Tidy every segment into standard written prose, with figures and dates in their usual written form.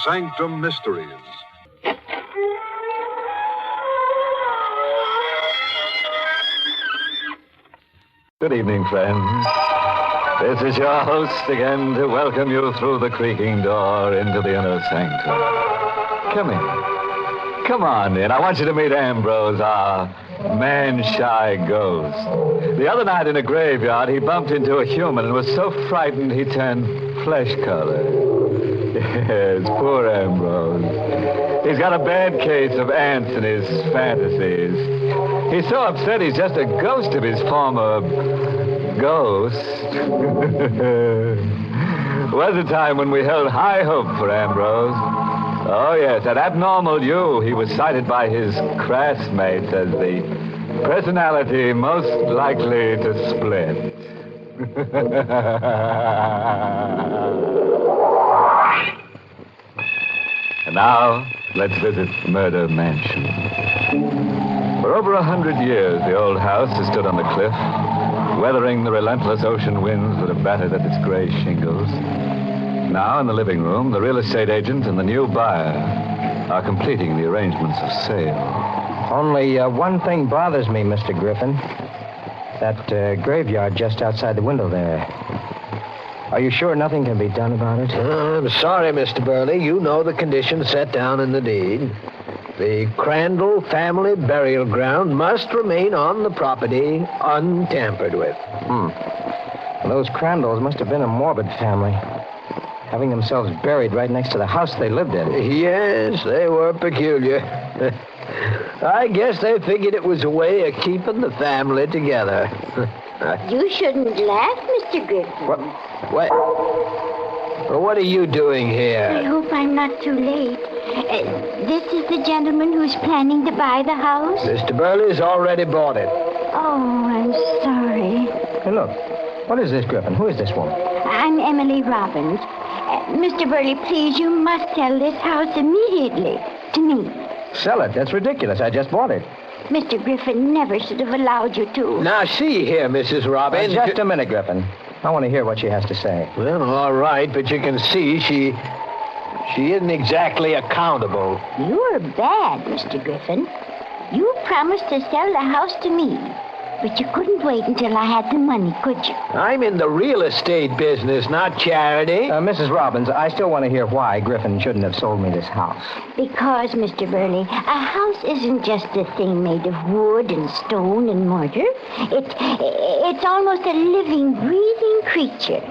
Sanctum Mysteries. Good evening, friends. This is your host again to welcome you through the creaking door into the inner sanctum. Come in. Come on in. I want you to meet Ambrose, our man-shy ghost. The other night in a graveyard, he bumped into a human and was so frightened he turned flesh color. Yes, poor Ambrose. He's got a bad case of ants in his fantasies. He's so upset he's just a ghost of his former ghost. Was a time when we held high hope for Ambrose. Oh, yes, at Abnormal U, he was cited by his classmates as the personality most likely to split. And now, let's visit Murder Mansion. For over 100 years, the old house has stood on the cliff, weathering the relentless ocean winds that have battered at its gray shingles. Now, in the living room, the real estate agent and the new buyer are completing the arrangements of sale. Only one thing bothers me, Mr. Griffin. That graveyard just outside the window there. Are you sure nothing can be done about it? I'm sorry, Mr. Burley. You know the conditions set down in the deed. The Crandall family burial ground must remain on the property untampered with. Well, those Crandalls must have been a morbid family, having themselves buried right next to the house they lived in. Yes, they were peculiar. I guess they figured it was a way of keeping the family together. You shouldn't laugh, Mr. Griffin. What? Well, what are you doing I here? hope I'm not too late. This is the gentleman who's planning to buy the house? Mr. Burley's already bought it. Oh, I'm sorry. Hey, look. What is this, Griffin? Who is this woman? I'm Emily Robbins. Mr. Burley, please, you must sell this house immediately to me. Sell it? That's ridiculous. I just bought it. Mr. Griffin never should have allowed you to. Now, see here, Mrs. Robbins. Just a minute, Griffin. I want to hear what she has to say. Well, all right, but you can see she isn't exactly accountable. You're bad, Mr. Griffin. You promised to sell the house to me, but you couldn't wait until I had the money, could you? I'm in the real estate business, not charity. Mrs. Robbins, I still want to hear why Griffin shouldn't have sold me this house. Because, Mr. Burley, a house isn't just a thing made of wood and stone and mortar. It's almost a living, breathing creature.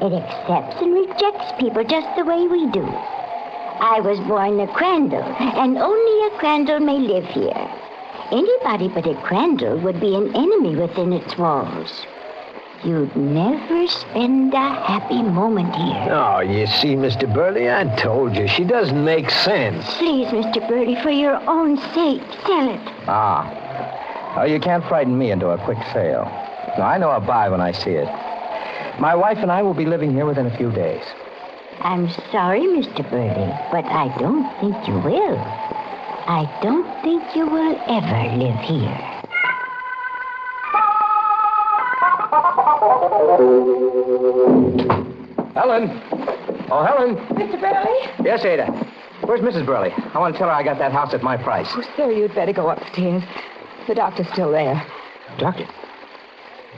It accepts and rejects people just the way we do. I was born a Crandall, and only a Crandall may live here. Anybody but a Crandall would be an enemy within its walls. You'd never spend a happy moment here. Oh, you see, Mr. Burley, I told you. She doesn't make sense. Please, Mr. Burley, for your own sake, sell it. Oh, you can't frighten me into a quick sale. No, I know I'll buy when I see it. My wife and I will be living here within a few days. I'm sorry, Mr. Burley, but I don't think you will. I don't think you will ever live here. Helen! Oh, Helen! Mr. Burley? Yes, Ada. Where's Mrs. Burley? I want to tell her I got that house at my price. Oh, sir, you'd better go upstairs. The doctor's still there. Doctor?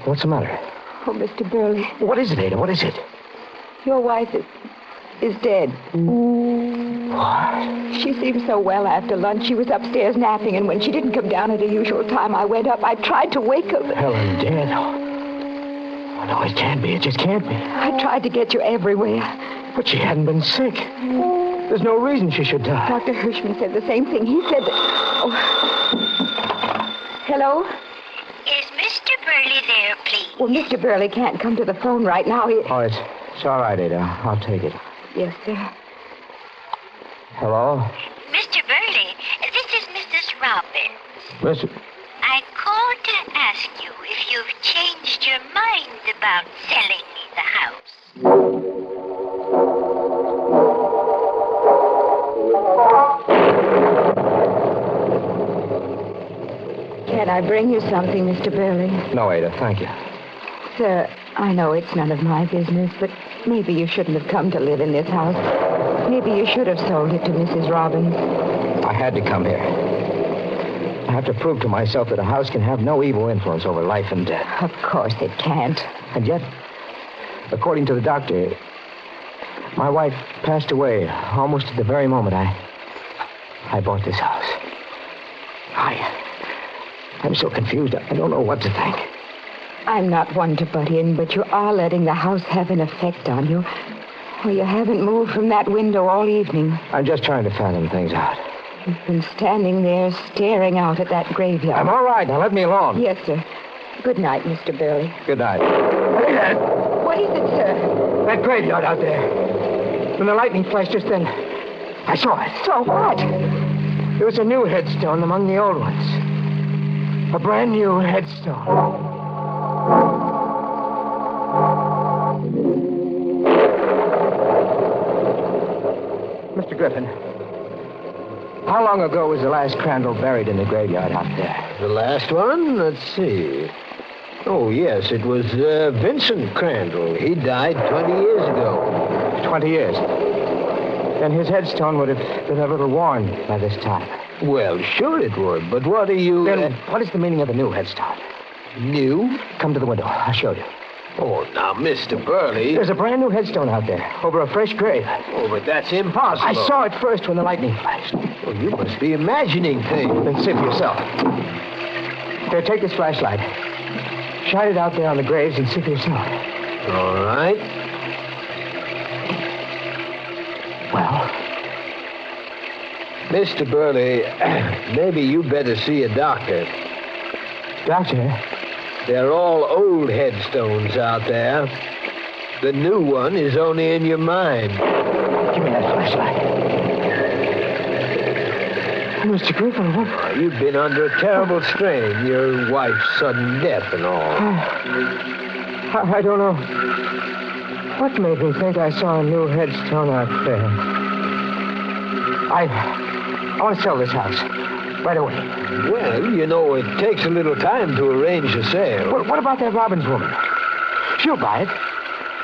What's the matter? Oh, Mr. Burley, What is it, Ada? What is it? your wife is dead. What? She seemed so well after lunch. She was upstairs napping, and when she didn't come down at her usual time, I went up. I tried to wake her. Helen dead? Oh, no, it can't be. It just can't be. I tried to get you everywhere. But she hadn't been sick. There's no reason she should die. Dr. Hirschman said the same thing. He said that... Oh. Hello? Is Mr. Burley there, please? Well, Mr. Burley can't come to the phone right now. Oh, it's all right, Ada. I'll take it. Yes, sir. Hello? Mr. Burley, this is Mrs. Robbins. Listen. I called to ask you if you've changed your mind about selling me the house. Can I bring you something, Mr. Burley? No, Ada, thank you. Sir, I know it's none of my business, but maybe you shouldn't have come to live in this house. Maybe you should have sold it to Mrs. Robbins. I had to come here. I have to prove to myself that a house can have no evil influence over life and death. Of course it can't. And yet, according to the doctor, my wife passed away almost at the very moment I bought this house. I'm so confused. I don't know what to think. I'm not one to butt in, but you are letting the house have an effect on you. Well, you haven't moved from that window all evening. I'm just trying to fathom things out. You've been standing there staring out at that graveyard. I'm all right. Now let me alone. Yes, sir. Good night, Mr. Burley. Good night. Hey, there. What is it, sir? That graveyard out there. When the lightning flashed just then, I saw it. So what? There was a new headstone among the old ones. A brand new headstone. Mr. Griffin, how long ago was the last Crandall buried in the graveyard out there? The last one? Let's see. Oh, yes, it was Vincent Crandall. He died 20 years ago. 20 years. Then his headstone would have been a little worn by this time. Well, sure it would, but what are you... Then what is the meaning of the new headstone? New? Come to the window. I'll show you. Oh, now, Mr. Burley... There's a brand new headstone out there, over a fresh grave. Oh, but that's impossible. I saw it first when the lightning flashed. Well, you must be imagining things. Then see for yourself. Here, take this flashlight. Shine it out there on the graves and see for yourself. All right. Well? Mr. Burley, maybe you better see a doctor. Doctor? They're all old headstones out there. The new one is only in your mind. Give me that flashlight. Mr. Griffin, what? Oh, you've been under a terrible strain. Your wife's sudden death and all. I don't know. What made me think I saw a new headstone out there? I want to sell this house. Right away. Well, you know, it takes a little time to arrange a sale. What about that Robbins woman? She'll buy it.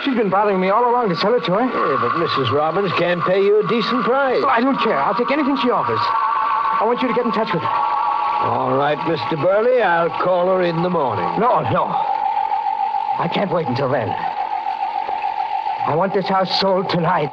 She's been bothering me all along to sell it to her. Yeah, but Mrs. Robbins can't pay you a decent price. Well, I don't care. I'll take anything she offers. I want you to get in touch with her. All right, Mr. Burley, I'll call her in the morning. No. I can't wait until then. I want this house sold tonight.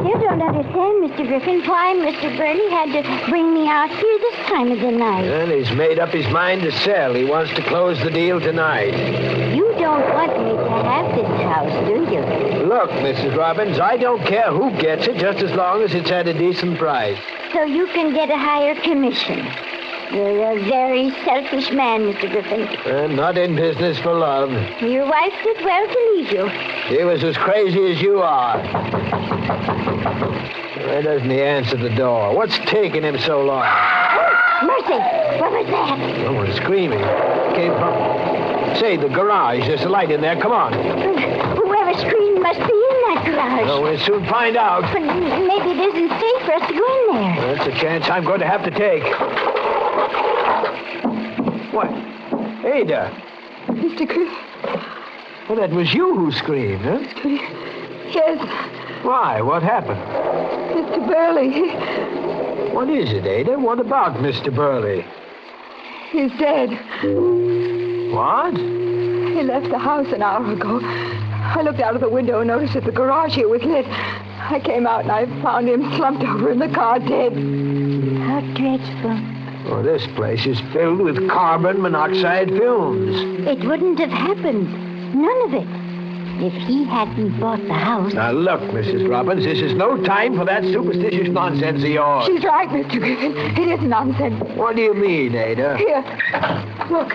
You don't understand, Mr. Griffin, why Mr. Burley had to bring me out here this time of the night. Well, he's made up his mind to sell. He wants to close the deal tonight. You don't want me to have this house, do you? Look, Mrs. Robbins, I don't care who gets it, just as long as it's at a decent price. So you can get a higher commission. You're a very selfish man, Mr. Griffin. I'm not in business for love. Your wife did well to leave you. She was as crazy as you are. Why doesn't he answer the door? What's taking him so long? Mercy! What was that? Someone's screaming. Came from... Say, the garage. There's a light in there. Come on. Whoever screamed must be in that garage. Oh, we'll soon find out. But maybe it isn't safe for us to go in there. That's a chance I'm going to have to take. What? Ada. Mr. Griffin. Well, that was you who screamed, huh? Yes, Why? What happened? Mr. Burley. What is it, Ada? What about Mr. Burley? He's dead. What? He left the house an hour ago. I looked out of the window and noticed that the garage here was lit. I came out and I found him slumped over in the car, dead. How dreadful. Oh, this place is filled with carbon monoxide fumes. It wouldn't have happened. None of it. If he hadn't bought the house. Now, look, Mrs. Robbins, this is no time for that superstitious nonsense of yours. She's right, Mr. Griffin. It is nonsense. What do you mean, Ada? Here, look.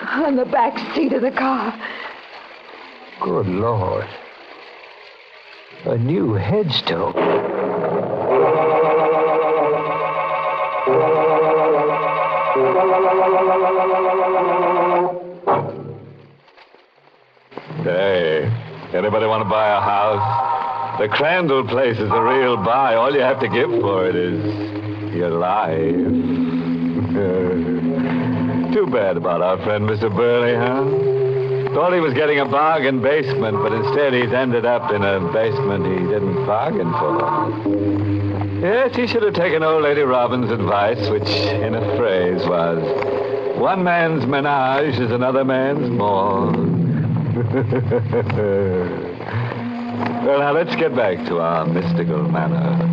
On the back seat of the car. Good Lord. A new headstone. Hey, anybody want to buy a house? The Crandall place is a real buy. All you have to give for it is your life. Too bad about our friend, Mr. Burley, huh? Thought he was getting a bargain basement, but instead he's ended up in a basement he didn't bargain for. Yes, he should have taken old Lady Robin's advice, which, in a phrase, was, one man's menage is another man's morgue. Well, now, let's get back to our mystical manor.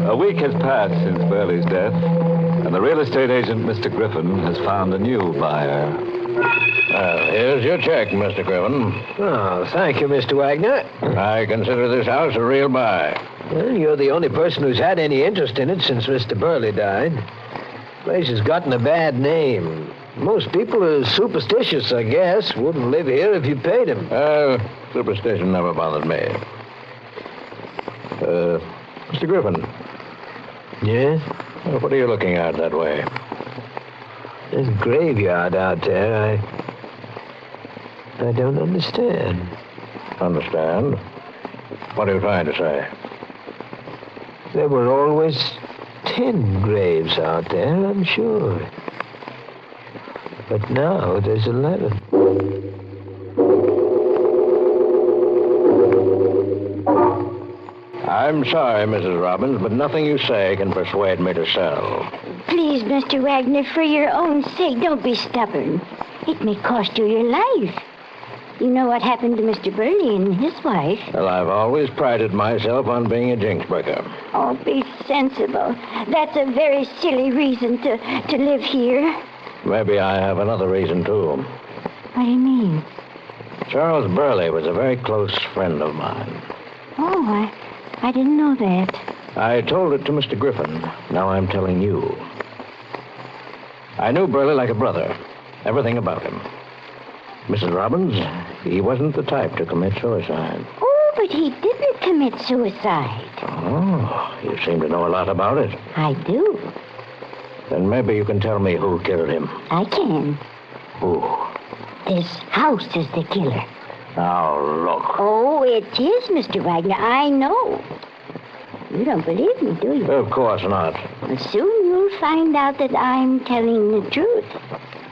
A week has passed since Burley's death, and the real estate agent, Mr. Griffin, has found a new buyer. Here's your check, Mr. Griffin. Oh, thank you, Mr. Wagner. I consider this house a real buy. Well, you're the only person who's had any interest in it since Mr. Burley died. The place has gotten a bad name. Most people are superstitious, I guess. Wouldn't live here if you paid them. Superstition never bothered me. Mr. Griffin. Yeah? What are you looking at that way? There's a graveyard out there. I don't understand. Understand? What are you trying to say? There were always 10 graves out there, I'm sure. But now there's 11. I'm sorry, Mrs. Robbins, but nothing you say can persuade me to sell. Please, Mr. Wagner, for your own sake, don't be stubborn. It may cost you your life. You know what happened to Mr. Burley and his wife. Well, I've always prided myself on being a jinx breaker. Oh, be sensible. That's a very silly reason to live here. Maybe I have another reason, too. What do you mean? Charles Burley was a very close friend of mine. Oh, I didn't know that. I told it to Mr. Griffin. Now I'm telling you. I knew Burley like a brother. Everything about him. Mrs. Robbins, he wasn't the type to commit suicide. Oh, but he didn't commit suicide. Oh, you seem to know a lot about it. I do. Then maybe you can tell me who killed him. I can. Who? This house is the killer. Now, look. Oh, it is, Mr. Wagner. I know. You don't believe me, do you? Of course not. Well, soon you'll find out that I'm telling the truth.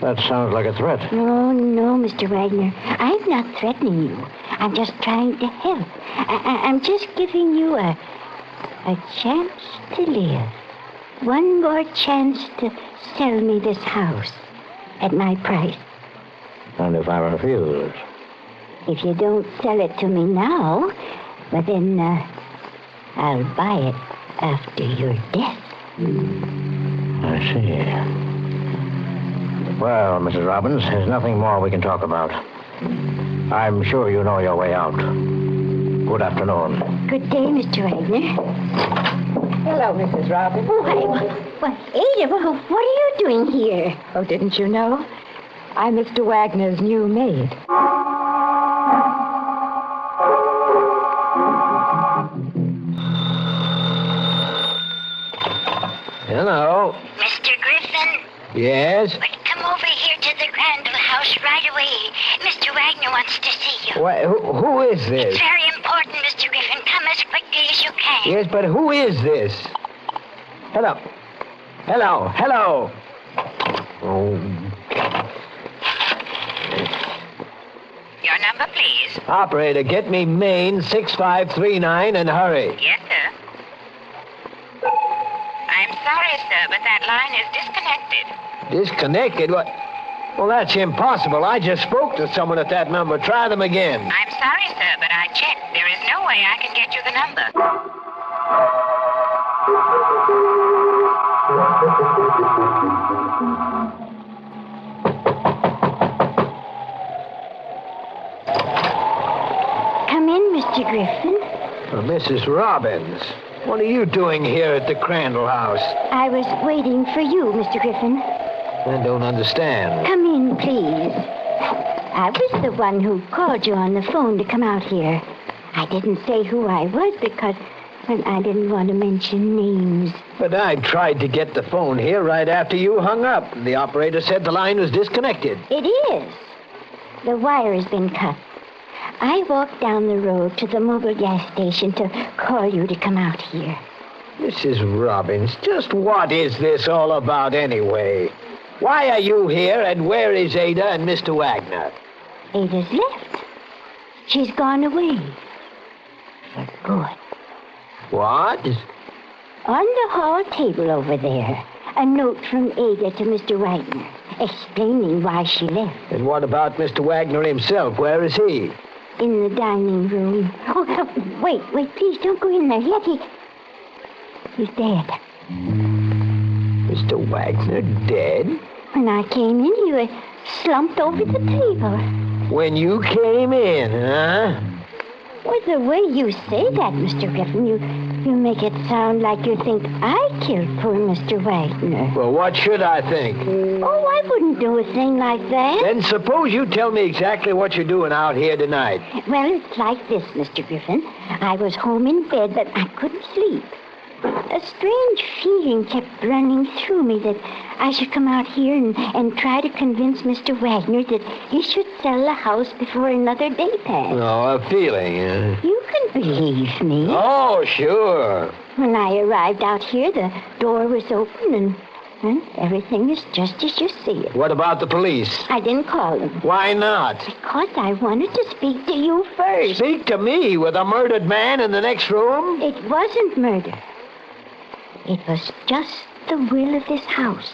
That sounds like a threat. No, Mr. Wagner. I'm not threatening you. I'm just trying to help. I'm just giving you a chance to live. One more chance to sell me this house at my price. And if I refuse? If you don't sell it to me now, well, then I'll buy it after your death. I see. Well, Mrs. Robbins, there's nothing more we can talk about. I'm sure you know your way out. Good afternoon. Good day, Mr. Wagner. Hello, Mrs. Robbins. Well, Ada, what are you doing here? Oh, didn't you know? I'm Mr. Wagner's new maid. Hello. Mr. Griffin? Yes? Well, come over here to the Crandall house right away. Mr. Wagner wants to see you. What, who is this? It's very important, Mr. Griffin. Come as quickly as you can. Yes, but who is this? Hello. Oh. Your number, please. Operator, get me Maine 6539 and hurry. Yes, sir. I'm sorry, sir, but that line is disconnected. Disconnected? What? Well, that's impossible. I just spoke to someone at that number. Try them again. I'm sorry, sir, but I checked. There is no way I can get you the number. Come in, Mr. Griffin. Mrs. Robbins, what are you doing here at the Crandall house? I was waiting for you, Mr. Griffin. I don't understand. Come in, please. I was the one who called you on the phone to come out here. I didn't say who I was because I didn't want to mention names. But I tried to get the phone here right after you hung up. The operator said the line was disconnected. It is. The wire has been cut. I walked down the road to the mobile gas station to call you to come out here. Mrs. Robbins, just what is this all about anyway? Why are you here, and where is Ada and Mr. Wagner? Ada's left. She's gone away. For good. What? On the hall table over there, a note from Ada to Mr. Wagner, explaining why she left. And what about Mr. Wagner himself? Where is he? In the dining room. Oh, wait, please don't go in there yet. He's dead. Mr. Wagner dead? When I came in, he was slumped over the table. When you came in, huh? Well, the way you say that, Mr. Griffin, you make it sound like you think I killed poor Mr. Wagner. Well, what should I think? Oh, I wouldn't do a thing like that. Then suppose you tell me exactly what you're doing out here tonight. Well, it's like this, Mr. Griffin. I was home in bed, but I couldn't sleep. A strange feeling kept running through me that I should come out here and try to convince Mr. Wagner that he should sell the house before another day passed. Oh, a feeling, huh? You can believe me. Oh, sure. When I arrived out here, the door was open and everything is just as you see it. What about the police? I didn't call them. Why not? Because I wanted to speak to you first. Speak to me with a murdered man in the next room? It wasn't murder. It was just the will of this house.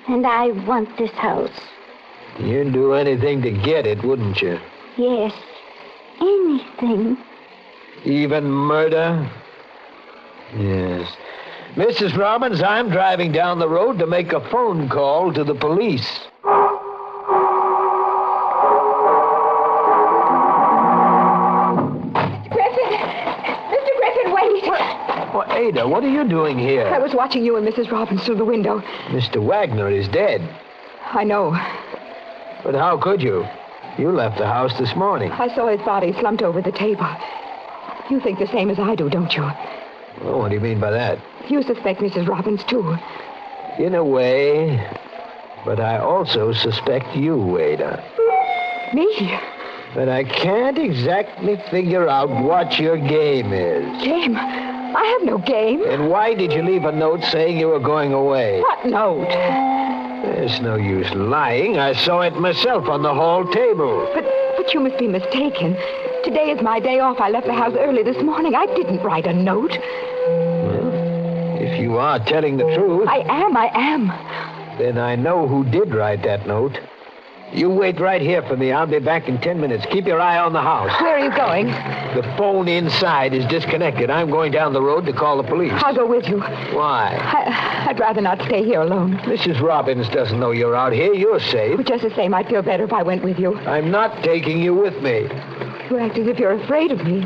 And I want this house. You'd do anything to get it, wouldn't you? Yes, anything. Even murder? Yes. Mrs. Robbins, I'm driving down the road to make a phone call to the police. Mr. Griffin, wait. Well, Ada, what are you doing here? I was watching you and Mrs. Robbins through the window. Mr. Wagner is dead. I know. But how could you? You left the house this morning. I saw his body slumped over the table. You think the same as I do, don't you? Well, what do you mean by that? You suspect Mrs. Robbins, too. In a way. But I also suspect you, Ada. Me? But I can't exactly figure out what your game is. Game? I have no game. And why did you leave a note saying you were going away? What note? There's no use lying. I saw it myself on the hall table. But you must be mistaken. Today is my day off. I left the house early this morning. I didn't write a note. Well, if you are telling the truth... I am. Then I know who did write that note. You wait right here for me. I'll be back in 10 minutes. Keep your eye on the house. Where are you going? The phone inside is disconnected. I'm going down the road to call the police. I'll go with you. Why? I'd rather not stay here alone. Mrs. Robbins doesn't know you're out here. You're safe. But just the same, I'd feel better if I went with you. I'm not taking you with me. You act as if you're afraid of me.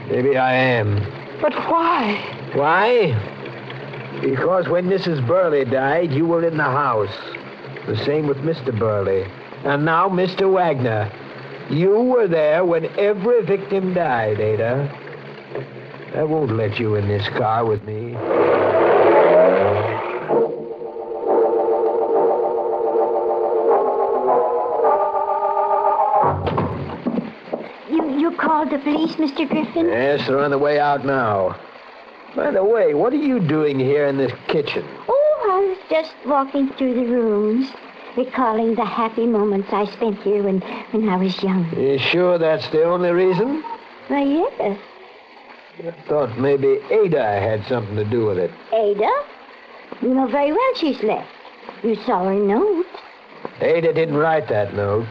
Maybe I am. But why? Why? Because when Mrs. Burley died, you were in the house. The same with Mr. Burley. And now Mr. Wagner. You were there when every victim died, Ada. I won't let you in this car with me. You called the police, Mr. Griffin? Yes, they're on the way out now. By the way, what are you doing here in this kitchen? Oh, I was just walking through the rooms, recalling the happy moments I spent here when I was young. You sure that's the only reason? Why, yes. I thought maybe Ada had something to do with it. Ada? You know very well she's left. You saw her note. Ada didn't write that note.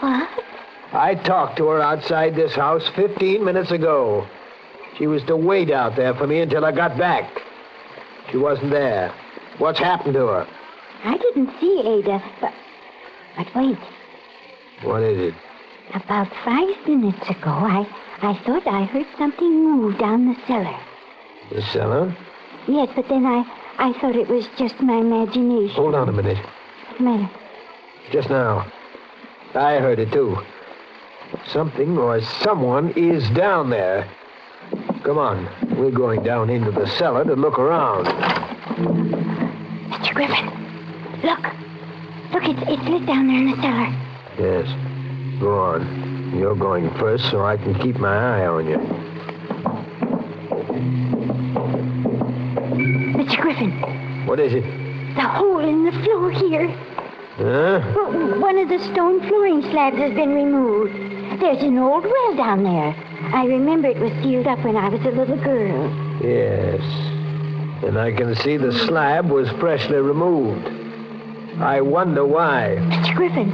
What? I talked to her outside this house 15 minutes ago. She was to wait out there for me until I got back. She wasn't there. What's happened to her? I didn't see Ada, but wait. What is it? About 5 minutes ago, I thought I heard something move down the cellar. The cellar? Yes, but then I thought it was just my imagination. Hold on a minute. What's the matter? Just now. I heard it, too. Something or someone is down there. Come on. We're going down into the cellar to look around. Mr. Griffin, look. Look, it's lit down there in the cellar. Yes. Go on. You're going first so I can keep my eye on you. Mr. Griffin. What is it? the hole in the floor here. Huh? Well, one of the stone flooring slabs has been removed. There's an old well down there. I remember it was sealed up when I was a little girl. Yes. And I can see the slab was freshly removed. I wonder why. Mr. Griffin,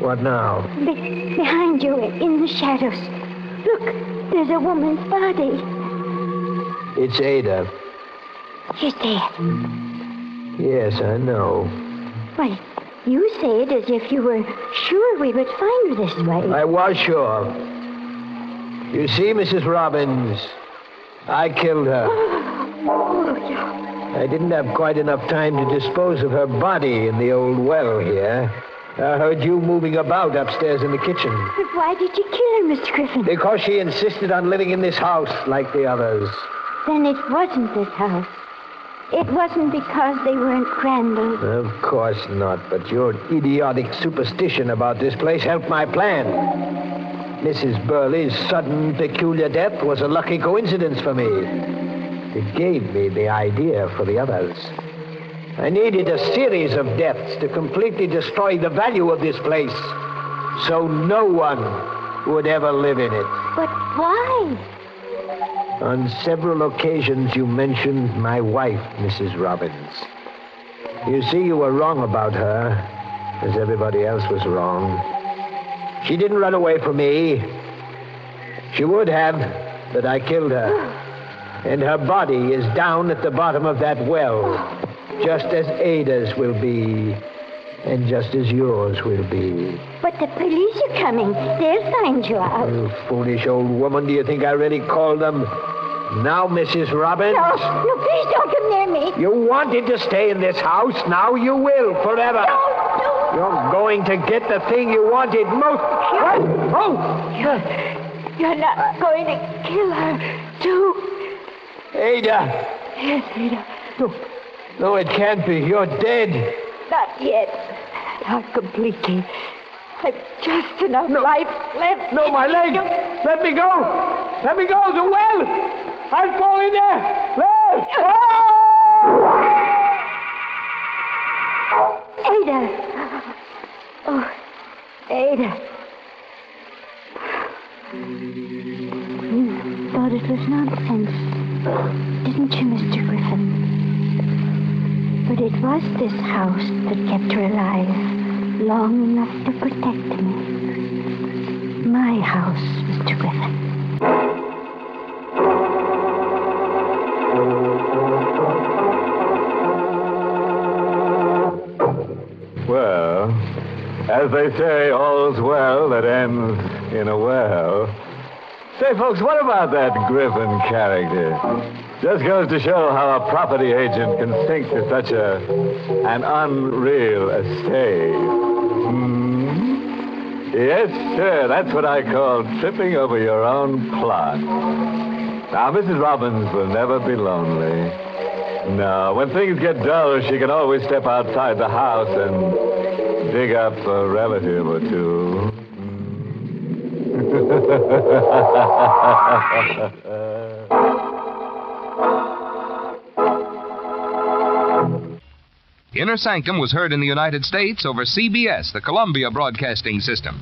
What now? behind you in the shadows. Look, there's a woman's body. It's Ada. She's dead. Yes, I know. Why, you say it as if you were sure we would find her this way. I was sure. You see, Mrs. Robbins, I killed her. Oh, yeah. I didn't have quite enough time to dispose of her body in the old well here. I heard you moving about upstairs in the kitchen. But why did you kill her, Mr. Griffin? Because she insisted on living in this house like the others. Then it wasn't this house. It wasn't because they weren't Crandall's. Of course not, but your idiotic superstition about this place helped my plan. Mrs. Burley's sudden, peculiar death was a lucky coincidence for me. It gave me the idea for the others. I needed a series of deaths to completely destroy the value of this place, so no one would ever live in it. But why? On several occasions, you mentioned my wife, Mrs. Robbins. You see, you were wrong about her, as everybody else was wrong. She didn't run away from me. She would have, but I killed her. And her body is down at the bottom of that well, just as Ada's will be, and just as yours will be. But the police are coming. They'll find you out. You foolish old woman, do you think I really called them? Now, Mrs. Robbins? No, please don't come near me. You wanted to stay in this house. Now you will, forever. No. You're going to get the thing you wanted most. What? Oh! You're not going to kill her, too. Ada. Yes, Ada. No, it can't be. You're dead. Not yet. Not completely. I've just enough life left. No, my leg. Let me go. Let me go. The well. I'll fall in there. Let. Ada. Oh, Ada. You thought it was nonsense, didn't you, Mr. Griffin? But it was this house that kept her alive long enough to protect me. My house, Mr. Griffin. Well, as they say, all's well that ends in a well. Say, folks, what about that Griffin character? Just goes to show how a property agent can sink to such an unreal estate. Yes, sir, that's what I call tripping over your own plot. Now, Mrs. Robbins will never be lonely. No, when things get dull, she can always step outside the house and dig up a relative or two. Inner Sanctum was heard in the United States over CBS, the Columbia Broadcasting System.